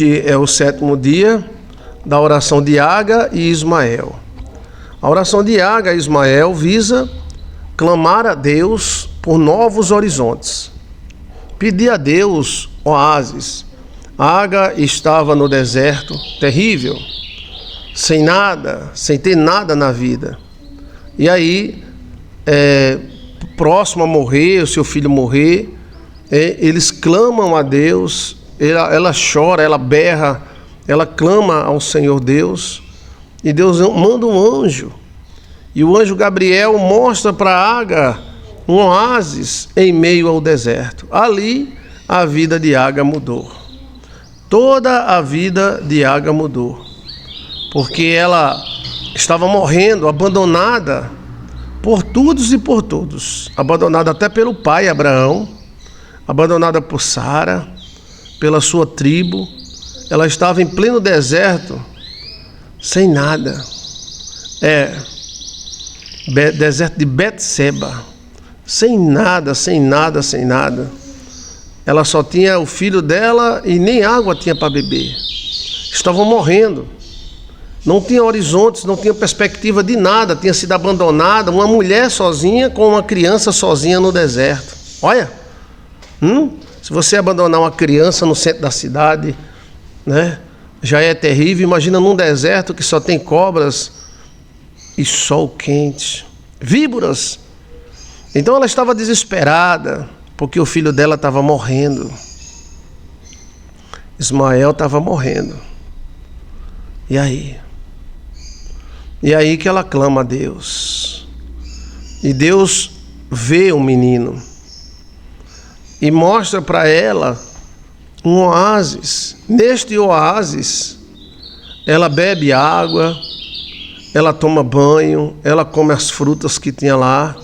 É o 7º dia da oração de Agar e Ismael. A oração de Agar e Ismael visa clamar a Deus por novos horizontes, pedir a Deus oásis. Agar estava no deserto terrível, sem nada, sem ter nada na vida. E aí, próximo a morrer, o seu filho morrer, eles clamam a Deus. Ela chora, ela berra, ela clama ao Senhor Deus, e Deus manda um anjo, e o anjo Gabriel mostra para Agar um oásis em meio ao deserto. Ali a vida de Agar mudou, toda a vida de Agar mudou, porque ela estava morrendo, abandonada por todos e por todos, abandonada até pelo pai Abraão, abandonada por Sara, pela sua tribo. Ela estava em pleno deserto, sem nada. Deserto de Betseba, sem nada. Ela só tinha o filho dela e nem água tinha para beber. Estavam morrendo. Não tinha horizontes, não tinha perspectiva de nada. Tinha sido abandonada, uma mulher sozinha com uma criança sozinha no deserto. Olha, se você abandonar uma criança no centro da cidade, né, já é terrível. Imagina num deserto que só tem cobras e sol quente, víboras. Então ela estava desesperada, porque o filho dela estava morrendo. Ismael estava morrendo. E aí? E aí que ela clama a Deus. E Deus vê o menino e mostra para ela um oásis. Neste oásis, ela bebe água, ela toma banho, ela come as frutas que tinha lá.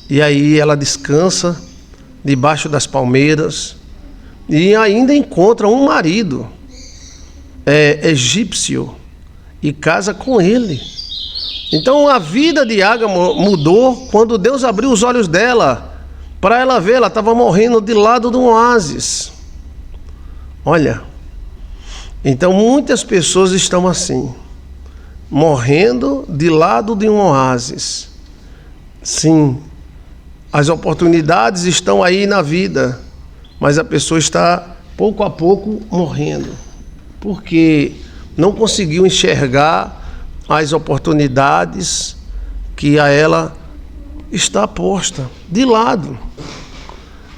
E aí ela descansa debaixo das palmeiras e ainda encontra um marido egípcio e casa com ele. Então a vida de Agar mudou quando Deus abriu os olhos dela para ela ver. Ela estava morrendo de lado de um oásis. Olha, então muitas pessoas estão assim, morrendo de lado de um oásis. Sim, as oportunidades estão aí na vida, mas a pessoa está pouco a pouco morrendo, porque não conseguiu enxergar as oportunidades que a ela está posta de lado.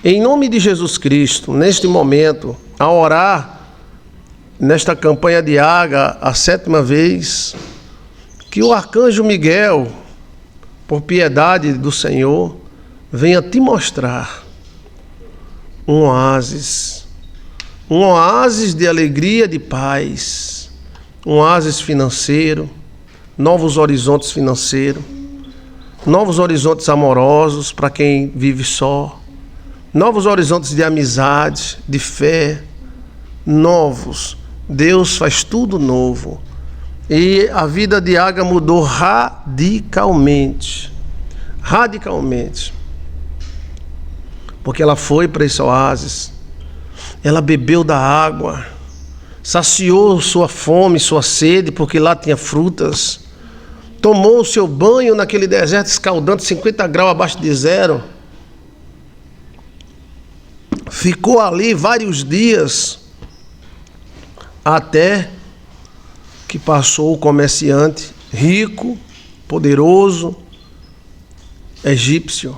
Em nome de Jesus Cristo, neste momento, a orar nesta campanha de Agar, a 7ª vez, que o arcanjo Miguel, por piedade do Senhor, venha te mostrar um oásis de alegria, de paz, um oásis financeiro, novos horizontes financeiros, novos horizontes amorosos para quem vive só, novos horizontes de amizade, de fé, novos. Deus faz tudo novo. E a vida de Agar mudou radicalmente. Porque ela foi para esse oásis, ela bebeu da água, saciou sua fome, sua sede, porque lá tinha frutas. Tomou o seu banho naquele deserto escaldante, 50 graus abaixo de zero. Ficou ali vários dias, até que passou o comerciante rico, poderoso, egípcio.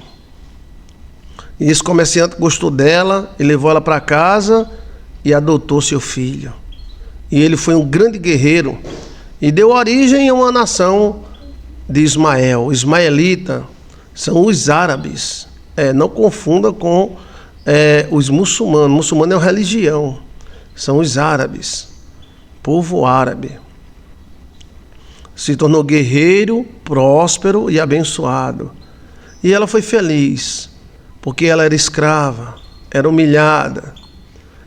E esse comerciante gostou dela e levou ela para casa e adotou seu filho. E ele foi um grande guerreiro e deu origem a uma nação de Ismael. Ismaelita são os árabes. Não confunda com os muçulmanos. Muçulmano é uma religião. São os árabes, povo árabe. Se tornou guerreiro, próspero e abençoado. E ela foi feliz, porque ela era escrava, era humilhada.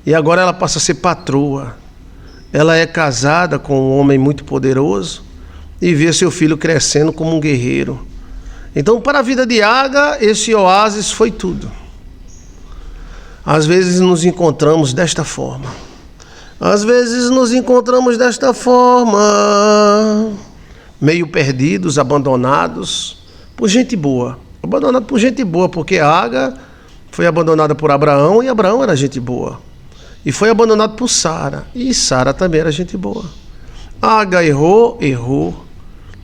E agora ela passa a ser patroa. Ela é casada com um homem muito poderoso e vê seu filho crescendo como um guerreiro. Então, para a vida de Agar, esse oásis foi tudo. Às vezes nos encontramos desta forma. Às vezes nos encontramos desta forma, meio perdidos, abandonados por gente boa. Abandonado por gente boa, porque Agar foi abandonada por Abraão e Abraão era gente boa. E foi abandonado por Sara, e Sara também era gente boa. Agar errou,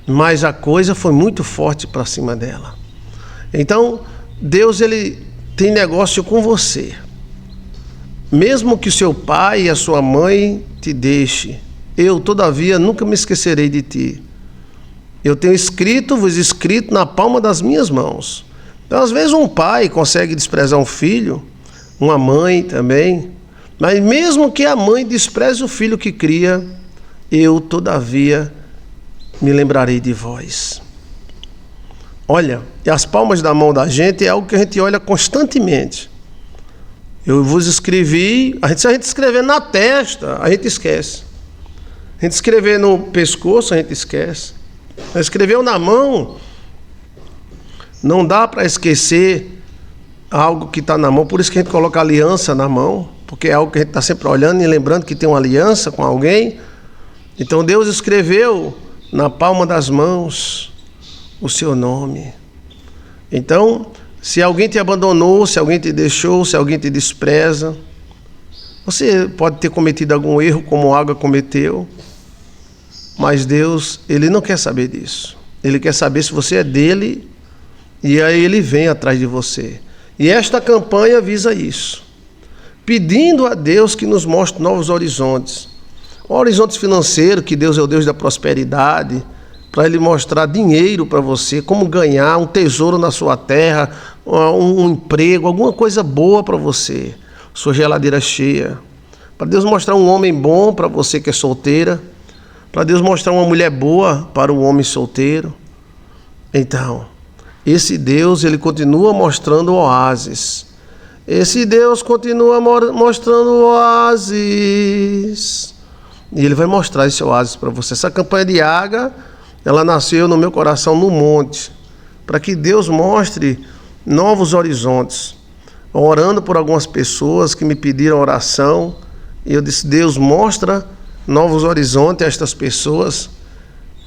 mas a coisa foi muito forte para cima dela. Então, Deus, ele tem negócio com você. Mesmo que seu pai e a sua mãe te deixem, eu, todavia, nunca me esquecerei de ti. Eu tenho vos escrito na palma das minhas mãos. Então, às vezes um pai consegue desprezar um filho, uma mãe também, mas mesmo que a mãe despreze o filho que cria, eu, todavia, me lembrarei de vós. Olha, e as palmas da mão da gente é algo que a gente olha constantemente. Eu vos escrevi, se a gente escrever na testa, a gente esquece. A gente escrever no pescoço, a gente esquece. Escreveu na mão, não dá para esquecer algo que está na mão. Por isso que a gente coloca aliança na mão, porque é algo que a gente está sempre olhando e lembrando que tem uma aliança com alguém. Então Deus escreveu na palma das mãos o seu nome. Então, se alguém te abandonou, se alguém te deixou, se alguém te despreza, você pode ter cometido algum erro como Agar cometeu, mas Deus, ele não quer saber disso. Ele quer saber se você é dele, e aí ele vem atrás de você. E esta campanha visa isso, pedindo a Deus que nos mostre novos horizontes. Horizontes financeiros, que Deus é o Deus da prosperidade, para ele mostrar dinheiro para você, como ganhar um tesouro na sua terra, um emprego, alguma coisa boa para você, sua geladeira cheia. Para Deus mostrar um homem bom para você que é solteira, para Deus mostrar uma mulher boa para o homem solteiro. Então, esse Deus, ele continua mostrando oásis. Esse Deus continua mostrando oásis. E ele vai mostrar esse oásis para você. Essa campanha de Agar, ela nasceu no meu coração no monte, para que Deus mostre novos horizontes. Orando por algumas pessoas que me pediram oração, e eu disse: Deus, mostra novos horizontes a estas pessoas,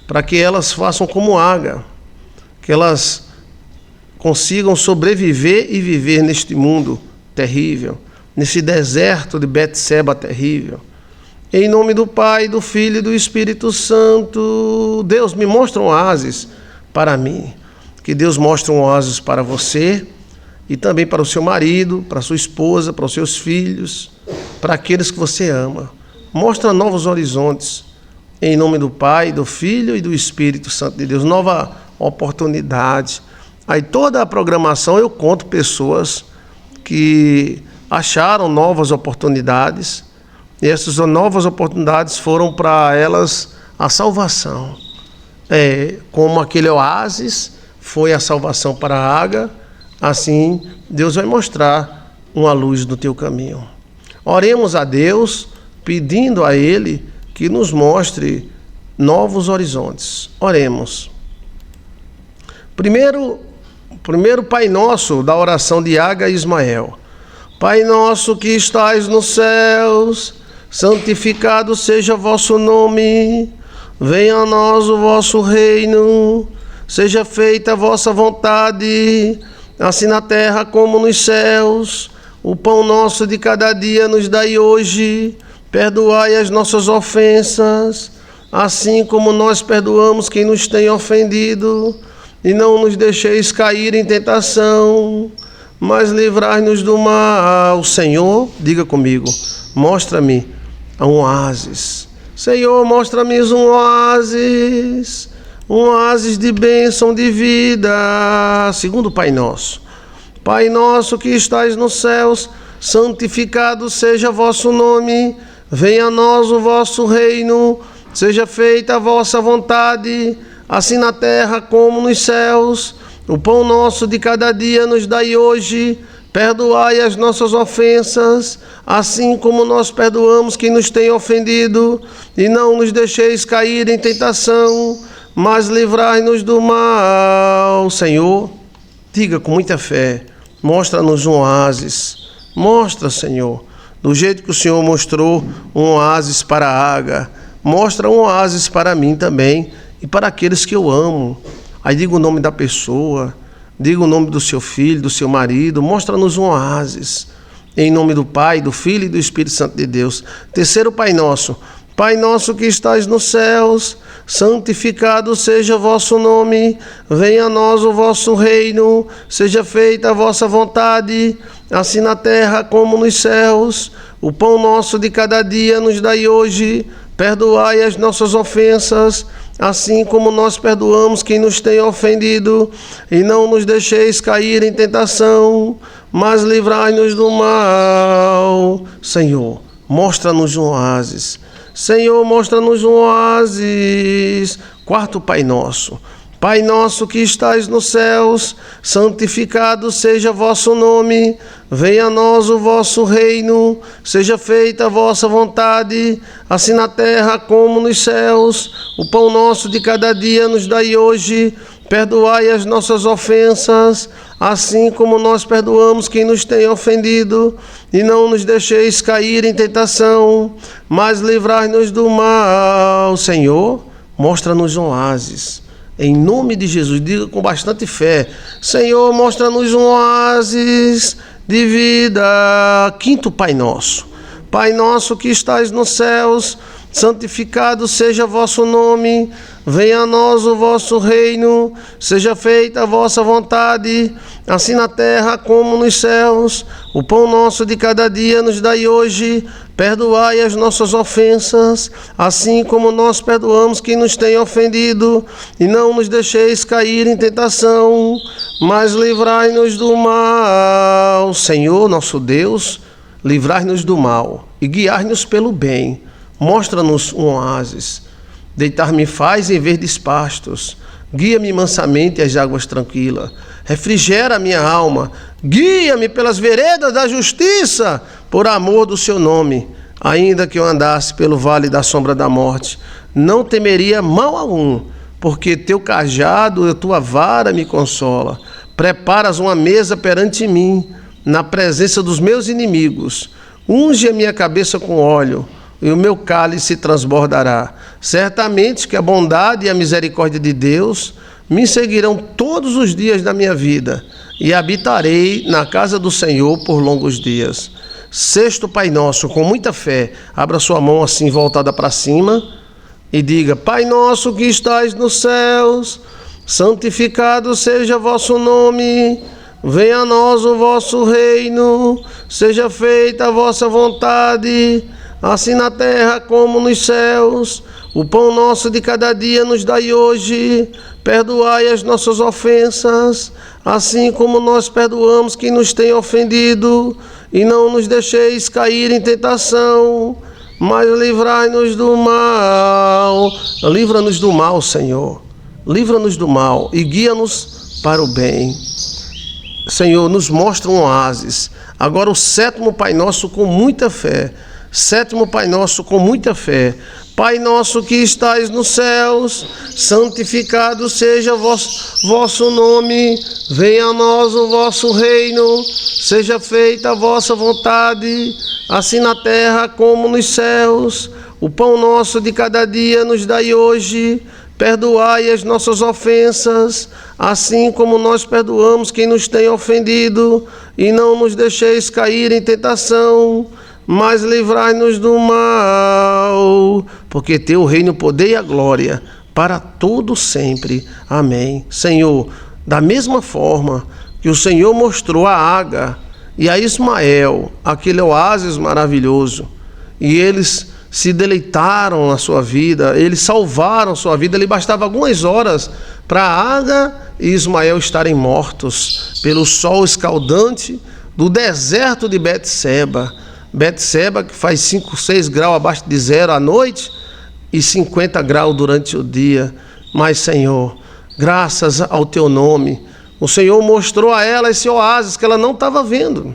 para que elas façam como Agar, que elas consigam sobreviver e viver neste mundo terrível, nesse deserto de Betseba terrível. Em nome do Pai, do Filho e do Espírito Santo, Deus, me mostra um oásis para mim. Que Deus mostre um oásis para você e também para o seu marido, para a sua esposa, para os seus filhos, para aqueles que você ama. Mostra novos horizontes. Em nome do Pai, do Filho e do Espírito Santo de Deus. Nova oportunidade. Aí toda a programação eu conto pessoas que acharam novas oportunidades. E essas novas oportunidades foram para elas a salvação. Como aquele oásis foi a salvação para Agar, assim Deus vai mostrar uma luz no teu caminho. Oremos a Deus, pedindo a Ele que nos mostre novos horizontes. Oremos. Primeiro Pai Nosso da oração de Agar e Ismael. Pai nosso que estais nos céus, santificado seja vosso nome, venha a nós o vosso reino, seja feita a vossa vontade, assim na terra como nos céus. O pão nosso de cada dia nos dai hoje, perdoai as nossas ofensas, assim como nós perdoamos quem nos tem ofendido, e não nos deixeis cair em tentação, mas livrai-nos do mal. Senhor, diga comigo, mostra-me um oásis. Senhor, mostra-me um oásis de bênção de vida. Segundo Pai Nosso. Pai nosso que estais nos céus, santificado seja vosso nome, venha a nós o vosso reino, seja feita a vossa vontade, assim na terra como nos céus. O pão nosso de cada dia nos dai hoje, perdoai as nossas ofensas, assim como nós perdoamos quem nos tem ofendido, e não nos deixeis cair em tentação, mas livrai-nos do mal. Senhor, diga com muita fé, mostra-nos um oásis Mostra, Senhor, do jeito que o Senhor mostrou um oásis para a Água, mostra um oásis para mim também e para aqueles que eu amo. Aí diga o nome da pessoa, diga o nome do seu filho, do seu marido, mostra-nos um oásis. Em nome do Pai, do Filho e do Espírito Santo de Deus. Terceiro Pai Nosso. Pai nosso que estais nos céus, santificado seja o vosso nome, venha a nós o vosso reino, seja feita a vossa vontade, assim na terra como nos céus. O pão nosso de cada dia nos dai hoje, perdoai as nossas ofensas, assim como nós perdoamos quem nos tem ofendido, e não nos deixeis cair em tentação, mas livrai-nos do mal. Senhor, mostra-nos um oásis. Senhor, mostra-nos um oásis. Quarto Pai Nosso. Pai nosso que estais nos céus, santificado seja vosso nome, venha a nós o vosso reino, seja feita a vossa vontade, assim na terra como nos céus. O pão nosso de cada dia nos dai hoje, perdoai as nossas ofensas, assim como nós perdoamos quem nos tem ofendido, e não nos deixeis cair em tentação, mas livrai-nos do mal. Senhor, mostra-nos um oásis. Em nome de Jesus, diga com bastante fé: Senhor, mostra-nos um oásis de vida. Quinto Pai Nosso. Pai nosso que estais nos céus, santificado seja vosso nome, venha a nós o vosso reino, seja feita a vossa vontade, assim na terra como nos céus. O pão nosso de cada dia nos dai hoje, perdoai as nossas ofensas, assim como nós perdoamos quem nos tem ofendido, e não nos deixeis cair em tentação, mas livrai-nos do mal. Senhor, nosso Deus, livrai-nos do mal e guiai-nos pelo bem. Mostra-nos um oásis. Deitar-me faz em verdes pastos. Guia-me mansamente às águas tranquilas. Refrigera a minha alma. Guia-me pelas veredas da justiça, por amor do seu nome. Ainda que eu andasse pelo vale da sombra da morte, não temeria mal algum, porque teu cajado e tua vara me consola. Preparas uma mesa perante mim, na presença dos meus inimigos. Unge a minha cabeça com óleo, e o meu cálice transbordará. Certamente que a bondade e a misericórdia de Deus me seguirão todos os dias da minha vida, e habitarei na casa do Senhor por longos dias. Sexto Pai Nosso, com muita fé, abra sua mão assim voltada para cima e diga: Pai nosso que estais nos céus, santificado seja vosso nome, venha a nós o vosso reino, seja feita a vossa vontade, assim na terra como nos céus. O pão nosso de cada dia nos dai hoje, perdoai as nossas ofensas, assim como nós perdoamos quem nos tem ofendido, e não nos deixeis cair em tentação, mas livrai-nos do mal. Livra-nos do mal, Senhor, livra-nos do mal e guia-nos para o bem. Senhor, nos mostra um oásis. Agora o sétimo Pai Nosso com muita fé. Sétimo Pai Nosso com muita fé. Pai nosso que estais nos céus, santificado seja vosso nome, venha a nós o vosso reino, seja feita a vossa vontade, assim na terra como nos céus. O pão nosso de cada dia nos dai hoje, perdoai as nossas ofensas, assim como nós perdoamos quem nos tem ofendido, e não nos deixeis cair em tentação, mas livrai-nos do mal, porque teu reino, o poder e a glória para todo sempre. Amém. Senhor, da mesma forma que o Senhor mostrou a Água e a Ismael aquele oásis maravilhoso, e eles se deleitaram na sua vida, eles salvaram sua vida, lhe bastava algumas horas para a Água e Ismael estarem mortos pelo sol escaldante do deserto de Betseba. Betseba, que faz 5, 6 graus abaixo de zero à noite e 50 graus durante o dia. Mas, Senhor, graças ao teu nome, o Senhor mostrou a ela esse oásis que ela não estava vendo.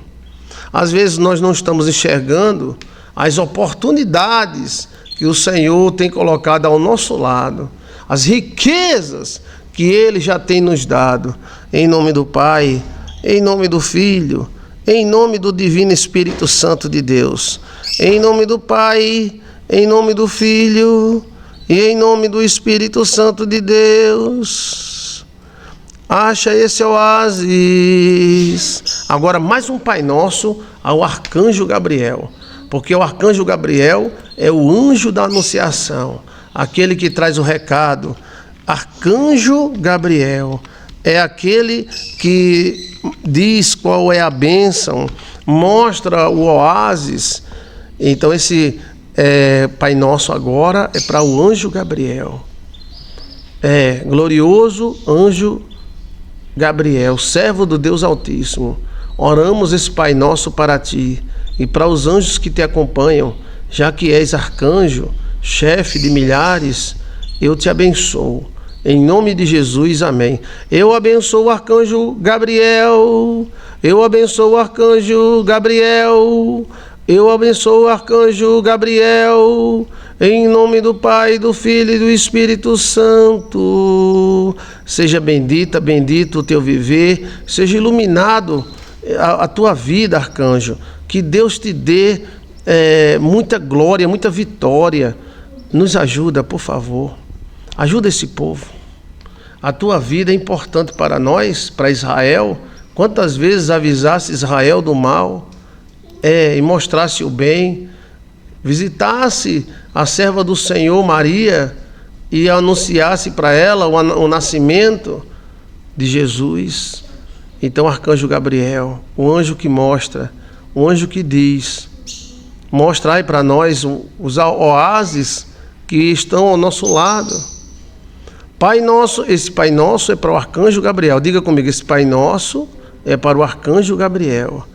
Às vezes nós não estamos enxergando as oportunidades que o Senhor tem colocado ao nosso lado, as riquezas que Ele já tem nos dado. Em nome do Pai, em nome do Filho, em nome do Divino Espírito Santo de Deus, em nome do Pai, em nome do Filho e em nome do Espírito Santo de Deus. Acha esse oásis. Agora mais um Pai Nosso ao Arcanjo Gabriel, porque o Arcanjo Gabriel é o anjo da anunciação, aquele que traz o recado. Arcanjo Gabriel é aquele que diz qual é a bênção, mostra o oásis. Então esse Pai Nosso agora é para o anjo Gabriel. Glorioso anjo Gabriel, servo do Deus Altíssimo, oramos esse Pai Nosso para ti e para os anjos que te acompanham, já que és arcanjo, chefe de milhares, eu te abençoo. Em nome de Jesus, amém. Eu abençoo o arcanjo Gabriel, eu abençoo o arcanjo Gabriel, eu abençoo o arcanjo Gabriel, em nome do Pai, do Filho e do Espírito Santo. Seja bendita, bendito o teu viver, seja iluminado a tua vida, arcanjo. Que Deus te dê muita glória, muita vitória. Nos ajuda, por favor. Ajuda esse povo. A tua vida é importante para nós, para Israel. Quantas vezes avisasse Israel do mal e mostrasse o bem, visitasse a serva do Senhor, Maria, e anunciasse para ela o nascimento de Jesus. Então, arcanjo Gabriel, o anjo que mostra, o anjo que diz, mostrai para nós os oásis que estão ao nosso lado. Pai Nosso, esse Pai Nosso é para o arcanjo Gabriel. Diga comigo, esse Pai Nosso é para o arcanjo Gabriel.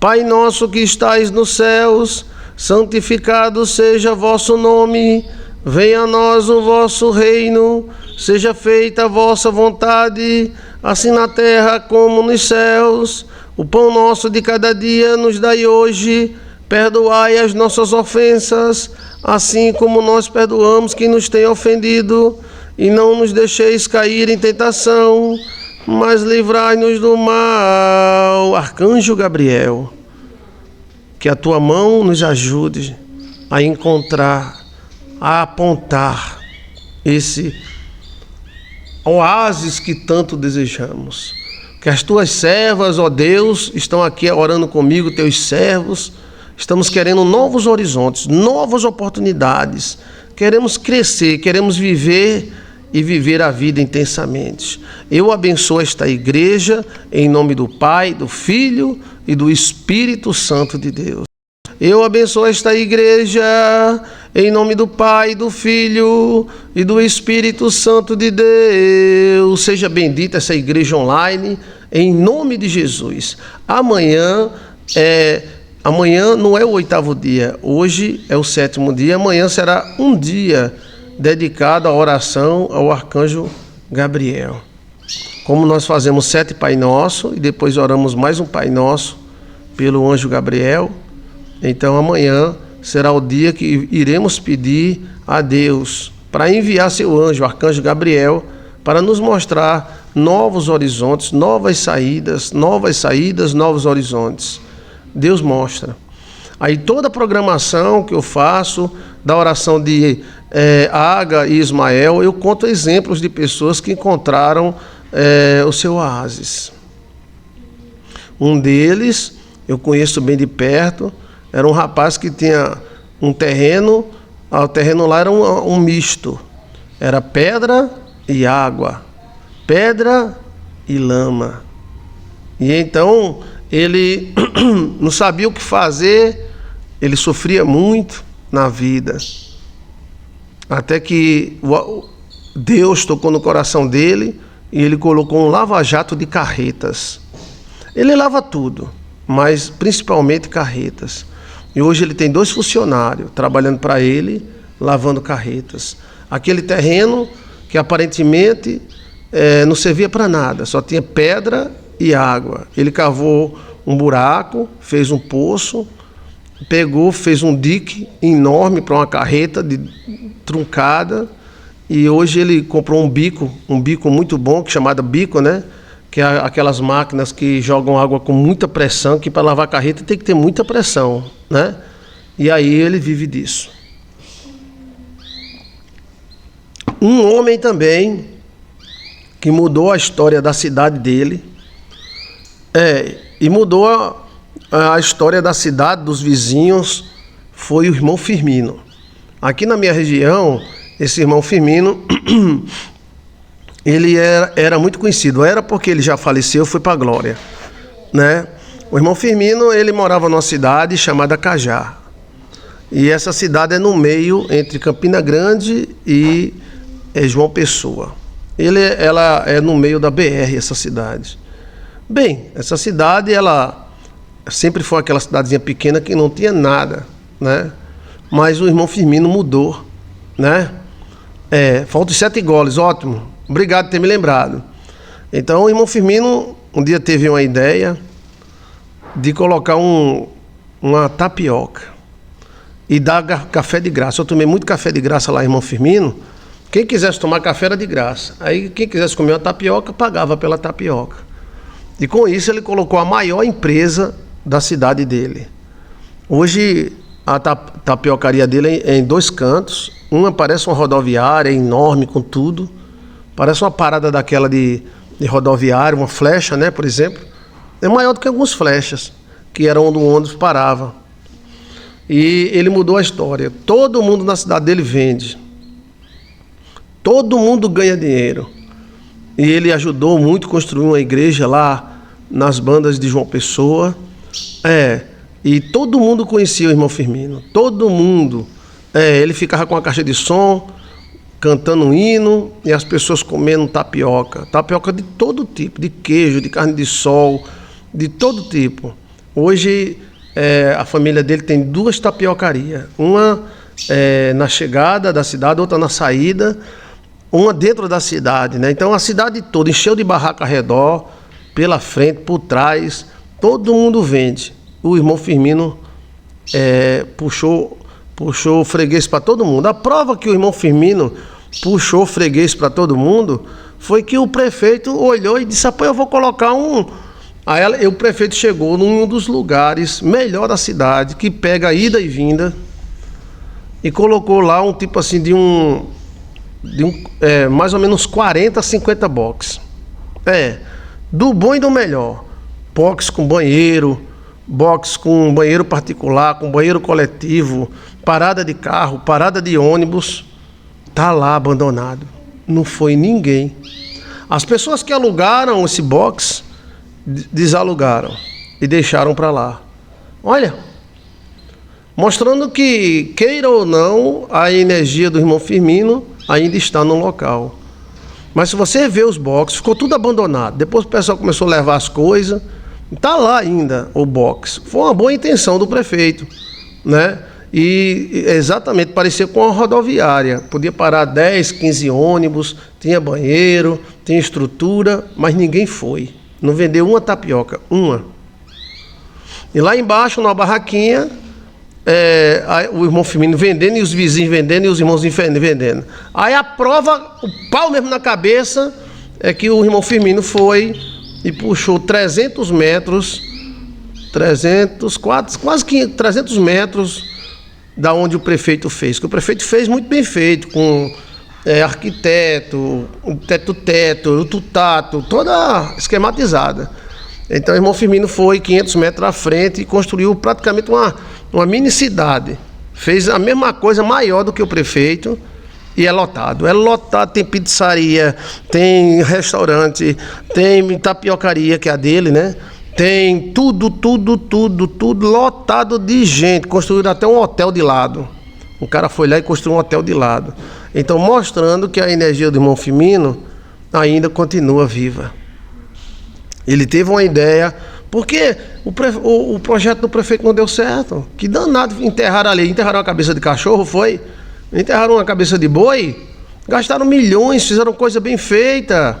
Pai nosso que estais nos céus, santificado seja vosso nome, venha a nós o vosso reino, seja feita a vossa vontade, assim na terra como nos céus. O pão nosso de cada dia nos dai hoje, perdoai as nossas ofensas, assim como nós perdoamos quem nos tem ofendido, e não nos deixeis cair em tentação, mas livrai-nos do mal. Arcanjo Gabriel, que a tua mão nos ajude a encontrar, a apontar esse oásis que tanto desejamos. Que as tuas servas, ó Deus, estão aqui orando comigo, teus servos. Estamos querendo novos horizontes, novas oportunidades. Queremos crescer, queremos viver e viver a vida intensamente. Eu abençoo esta igreja em nome do Pai, do Filho e do Espírito Santo de Deus. Eu abençoo esta igreja em nome do Pai, do Filho e do Espírito Santo de Deus. Seja bendita essa igreja online em nome de Jesus. Amanhã não é o 8º dia, hoje é o 7º dia. Amanhã será um dia dedicado à oração ao arcanjo Gabriel. Como nós fazemos 7 Pai Nosso e depois oramos mais um Pai Nosso pelo anjo Gabriel, então amanhã será o dia que iremos pedir a Deus para enviar seu anjo, o arcanjo Gabriel, para nos mostrar novos horizontes, novas saídas, novos horizontes. Deus mostra. Aí toda a programação que eu faço da oração de Aga e Ismael, eu conto exemplos de pessoas que encontraram o seu oásis. Um deles, eu conheço bem de perto, era um rapaz que tinha um terreno, o terreno lá era um misto, era pedra e água, pedra e lama. E então ele não sabia o que fazer, ele sofria muito na vida, até que Deus tocou no coração dele e ele colocou um lava-jato de carretas. Ele lava tudo, mas principalmente carretas. E hoje ele tem 2 funcionários trabalhando para ele, lavando carretas. Aquele terreno que aparentemente não servia para nada, só tinha pedra e água. Ele cavou um buraco, fez um poço, fez um dique enorme para uma carreta truncada, e hoje ele comprou um bico muito bom, chamado bico, né? que é aquelas máquinas que jogam água com muita pressão, que para lavar carreta tem que ter muita pressão, né? E aí ele vive disso. Um homem também que mudou a história da cidade dele, e mudou a história da cidade, dos vizinhos, foi o irmão Firmino. Aqui na minha região, esse irmão Firmino, ele era muito conhecido. Era porque ele já faleceu, foi para a glória, né? O irmão Firmino, ele morava numa cidade chamada Cajá. E essa cidade é no meio entre Campina Grande e João Pessoa. Ela é no meio da BR, essa cidade. Bem, essa cidade, ela sempre foi aquela cidadezinha pequena que não tinha nada, né? Mas o irmão Firmino mudou, né? Falta os 7 goles, ótimo. Obrigado por ter me lembrado. Então, o irmão Firmino um dia teve uma ideia de colocar uma tapioca e dar café de graça. Eu tomei muito café de graça lá, irmão Firmino. Quem quisesse tomar café era de graça. Aí, quem quisesse comer uma tapioca, pagava pela tapioca. E com isso ele colocou a maior empresa da cidade dele. Hoje a tapiocaria dele é em 2 cantos. Uma parece uma rodoviária, enorme com tudo. Parece uma parada daquela de rodoviária, uma flecha, né, por exemplo. É maior do que algumas flechas, que eram onde o ônibus parava. E ele mudou a história. Todo mundo na cidade dele vende. Todo mundo ganha dinheiro. E ele ajudou muito a construir uma igreja lá nas bandas de João Pessoa. E todo mundo conhecia o irmão Firmino. Todo mundo. Ele ficava com a caixa de som, cantando um hino, e as pessoas comendo tapioca. Tapioca de todo tipo, de queijo, de carne de sol, de todo tipo. Hoje, a família dele tem 2 tapiocarias. Uma na chegada da cidade, outra na saída. Uma dentro da cidade, né? Então a cidade toda encheu de barraca ao redor, pela frente, por trás, todo mundo vende. O irmão Firmino puxou freguês para todo mundo. A prova que o irmão Firmino puxou freguês para todo mundo foi que o prefeito olhou e disse: eu vou colocar um. Aí o prefeito chegou num dos lugares melhor da cidade, que pega ida e vinda, e colocou lá um tipo assim de mais ou menos 40, 50 box. Do bom e do melhor. Box com banheiro, box com banheiro particular, com banheiro coletivo, parada de carro, parada de ônibus. Tá lá abandonado. Não foi ninguém. As pessoas que alugaram esse box desalugaram e deixaram para lá. Olha, mostrando que, queira ou não, a energia do irmão Firmino ainda está no local. Mas se você vê os boxes, ficou tudo abandonado. Depois o pessoal começou a levar as coisas. Está lá ainda o box. Foi uma boa intenção do prefeito, né? E exatamente parecia com uma rodoviária. Podia parar 10, 15 ônibus, tinha banheiro, tinha estrutura, mas ninguém foi. Não vendeu uma tapioca, uma. E lá embaixo, numa barraquinha, o irmão Firmino vendendo, e os vizinhos vendendo, e os irmãos vendendo. Aí a prova, o pau mesmo na cabeça, é que o irmão Firmino foi e puxou 300 metros, quase 300 metros da onde o prefeito fez. Que o prefeito fez muito bem feito, com arquiteto, teto, o tutato, toda esquematizada. Então o irmão Firmino foi 500 metros à frente e construiu praticamente uma mini cidade. Fez a mesma coisa, maior do que o prefeito, e é lotado. É lotado, tem pizzaria, tem restaurante, tem tapiocaria, que é a dele, né? Tem tudo lotado de gente. Construíram até um hotel de lado. O cara foi lá e construiu um hotel de lado. Então, mostrando que a energia do irmão Firmino ainda continua viva. Ele teve uma ideia, porque o projeto do prefeito não deu certo. Que danado, enterraram ali, enterraram uma cabeça de cachorro, foi? Enterraram uma cabeça de boi, gastaram milhões, fizeram coisa bem feita.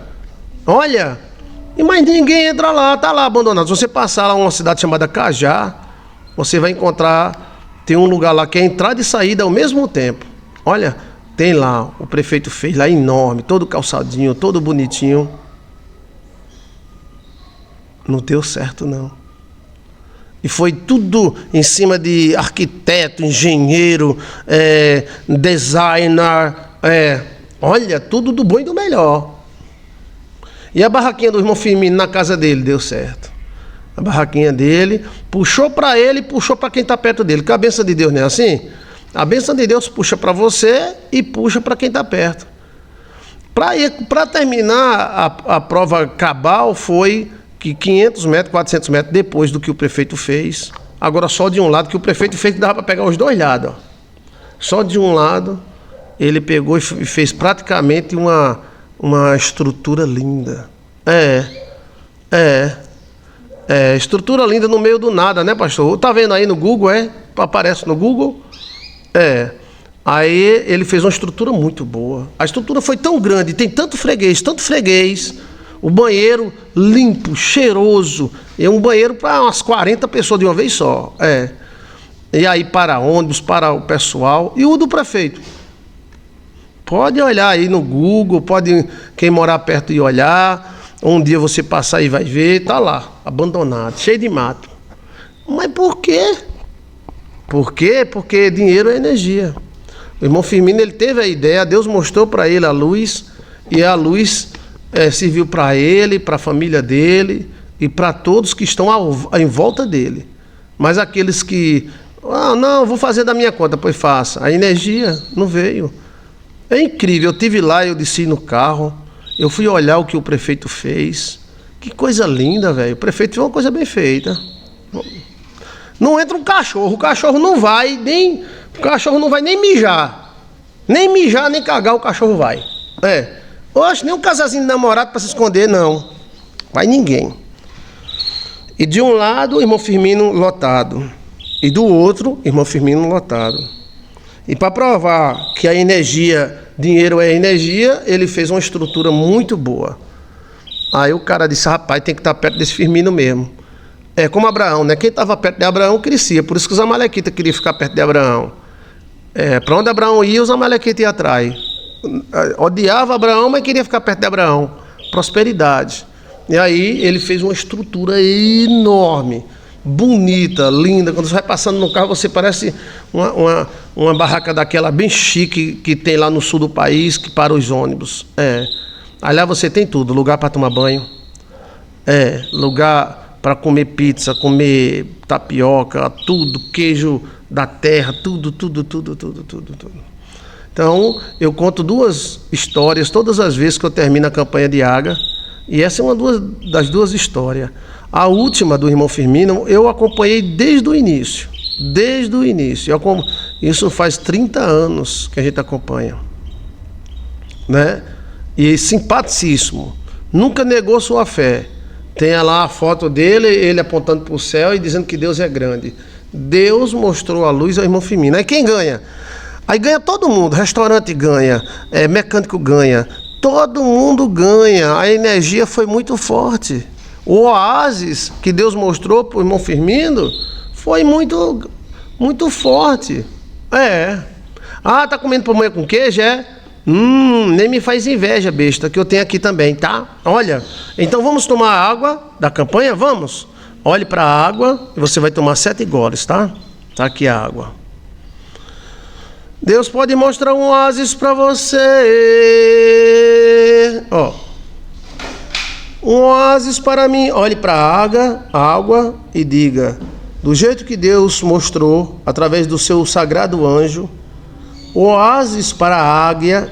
Olha, mas ninguém entra lá, tá lá abandonado. Se você passar lá uma cidade chamada Cajá, você vai encontrar, tem um lugar lá que é entrada e saída ao mesmo tempo. Olha, tem lá, o prefeito fez lá enorme, todo calçadinho, todo bonitinho. Não deu certo, não. E foi tudo em cima de arquiteto, engenheiro, designer, olha, tudo do bom e do melhor. E a barraquinha do irmão Firmino na casa dele deu certo. A barraquinha dele, puxou para ele, puxou para quem está perto dele. Porque a bênção de Deus não é assim? A bênção de Deus puxa para você e puxa para quem está perto. Para terminar, a prova cabal foi que 500 metros, 400 metros depois do que o prefeito fez, agora só de um lado, que o prefeito fez que dava para pegar os dois lados. Ó. Só de um lado, ele pegou e fez praticamente uma estrutura linda. Estrutura linda no meio do nada, né, pastor? Tá vendo aí no Google, Aparece no Google? Aí ele fez uma estrutura muito boa. A estrutura foi tão grande, tem tanto freguês, o banheiro limpo, cheiroso. É um banheiro para umas 40 pessoas de uma vez só. E aí para ônibus, para o pessoal. E o do prefeito? Pode olhar aí no Google, pode quem morar perto ir olhar. Um dia você passar e vai ver, tá lá, abandonado, cheio de mato. Mas por quê? Por quê? Porque dinheiro é energia. O irmão Firmino, ele teve a ideia, Deus mostrou para ele a luz, e a luz serviu para ele, para a família dele e para todos que estão em volta dele. Mas aqueles que, não, vou fazer da minha conta, pois faça. A energia não veio. É incrível, eu estive lá, eu desci no carro, eu fui olhar o que o prefeito fez. Que coisa linda, velho. O prefeito fez uma coisa bem feita. Não entra um cachorro, o cachorro não vai nem mijar. Nem mijar, nem cagar o cachorro vai. Oxe, nem um casalzinho de namorado para se esconder, não. Vai ninguém. E de um lado, o irmão Firmino lotado. E do outro, irmão Firmino lotado. E para provar que a energia, dinheiro é energia, ele fez uma estrutura muito boa. Aí o cara disse, rapaz, tem que estar perto desse Firmino mesmo. É como Abraão, né? Quem estava perto de Abraão crescia. Por isso que os amalequitas queriam ficar perto de Abraão. Para onde Abraão ia, os amalequitas iam atrás. Odiava Abraão, mas queria ficar perto de Abraão. Prosperidade. E aí ele fez uma estrutura enorme, bonita, linda. Quando você vai passando no carro, você parece uma barraca daquela bem chique que tem lá no sul do país, que para os ônibus. Aliás, você tem tudo. Lugar para tomar banho. Lugar para comer pizza, comer tapioca, tudo, queijo da terra, tudo. Então, eu conto duas histórias todas as vezes que eu termino a campanha de Água, e essa é uma das duas histórias. A última do irmão Firmino, eu acompanhei desde o início. Isso faz 30 anos que a gente acompanha. Né? E simpaticíssimo. Nunca negou sua fé. Tem lá a foto dele, ele apontando para o céu e dizendo que Deus é grande. Deus mostrou a luz ao irmão Firmino. Aí quem ganha? Aí ganha todo mundo. Restaurante ganha, mecânico ganha. Todo mundo ganha. A energia foi muito forte. O oásis que Deus mostrou para o irmão Firmino foi muito, muito forte. Tá comendo pamonha com queijo, nem me faz inveja, besta, que eu tenho aqui também, tá? Olha, então vamos tomar água da campanha? Vamos? Olhe para a água e você vai tomar 7 goles, tá? Tá aqui a água. Deus pode mostrar um oásis para você. Um oásis para mim. Olhe para a água e diga, do jeito que Deus mostrou, através do seu sagrado anjo, o oásis para a Águia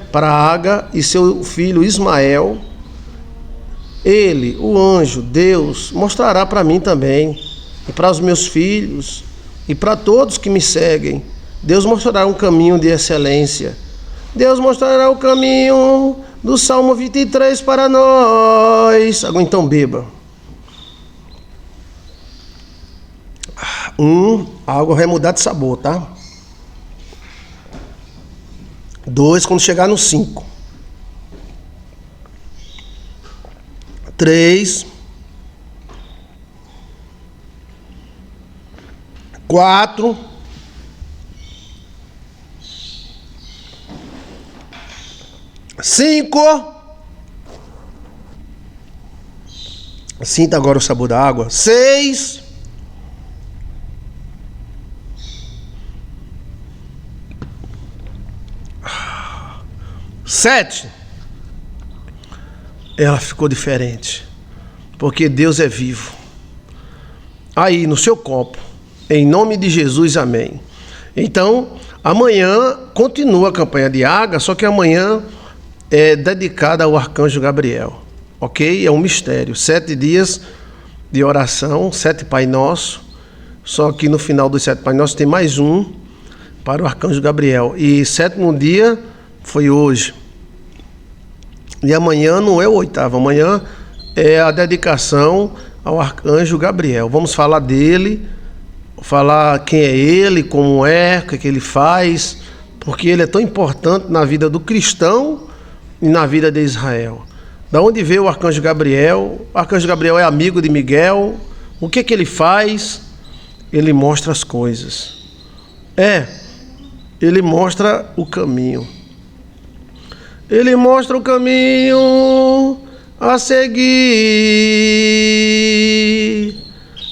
e seu filho Ismael, ele, o anjo, Deus, mostrará para mim também, e para os meus filhos, e para todos que me seguem. Deus mostrará um caminho de excelência. Deus mostrará o caminho do Salmo 23 para nós. Agora então beba. A água vai mudar de sabor, tá? 2, quando chegar no 5. 3. 4. 5. Sinta agora o sabor da água. 6. 7. Ela ficou diferente, porque Deus é vivo. Aí no seu copo, em nome de Jesus, amém. Então, amanhã continua a campanha de Água, só que amanhã é dedicada ao Arcanjo Gabriel, ok? É um mistério, 7 dias de oração, 7 Pai Nosso, só que no final dos 7 Pai Nosso tem mais um para o Arcanjo Gabriel, e 7º dia foi hoje, e amanhã não é o 8º, amanhã é a dedicação ao Arcanjo Gabriel. Vamos falar dele, falar quem é ele, como é, o que ele faz, porque ele é tão importante na vida do cristão e na vida de Israel. Da onde veio o Arcanjo Gabriel? O Arcanjo Gabriel é amigo de Miguel. O que ele faz? Ele mostra as coisas. Ele mostra o caminho. Ele mostra o caminho a seguir.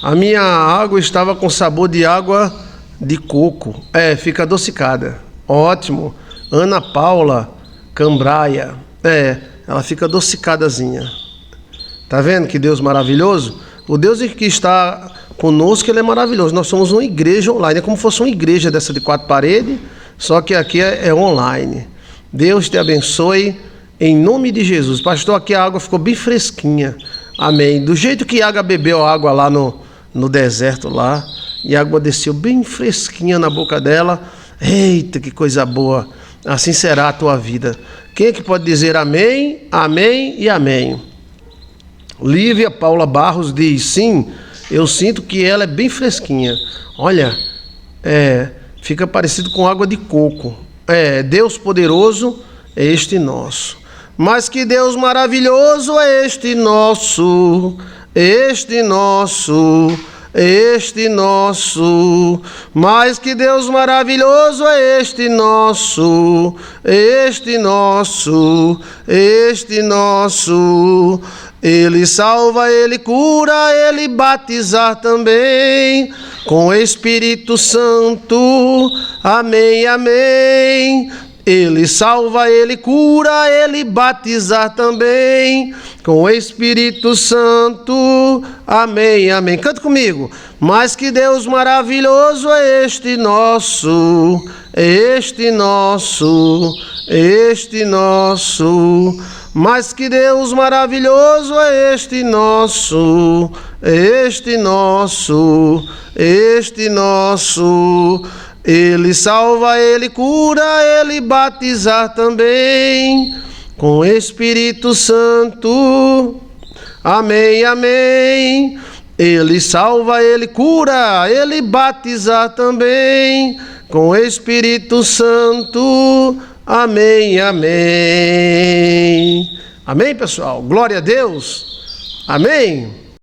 A minha água estava com sabor de água de coco. Fica adocicada. Ótimo. Ana Paula Cambraia. Ela fica adocicadazinha. Tá vendo que Deus maravilhoso? O Deus que está conosco, ele é maravilhoso. Nós somos uma igreja online. É como se fosse uma igreja dessa de 4 paredes, só que aqui é online. Deus te abençoe em nome de Jesus. Pastor, aqui a água ficou bem fresquinha. Amém. Do jeito que Água bebeu a água lá no deserto lá, e a água desceu bem fresquinha na boca dela. Eita, que coisa boa. Assim será a tua vida. Quem é que pode dizer amém, amém e amém? Lívia Paula Barros diz, sim, eu sinto que ela é bem fresquinha. Olha, fica parecido com água de coco. Deus poderoso é este nosso. Mas que Deus maravilhoso é este nosso, este nosso, este nosso. Mas que Deus maravilhoso é este nosso, este nosso, este nosso. Ele salva, ele cura, ele batizar também com o Espírito Santo. Amém, amém. Ele salva, ele cura, ele batizar também com o Espírito Santo. Amém, amém. Canta comigo. Mas que Deus maravilhoso é este nosso, este nosso, este nosso. Mas que Deus maravilhoso é este nosso, este nosso, este nosso. Ele salva, ele cura, ele batizar também com o Espírito Santo. Amém, amém. Ele salva, ele cura, ele batizar também com o Espírito Santo. Amém, amém. Amém, pessoal? Glória a Deus. Amém.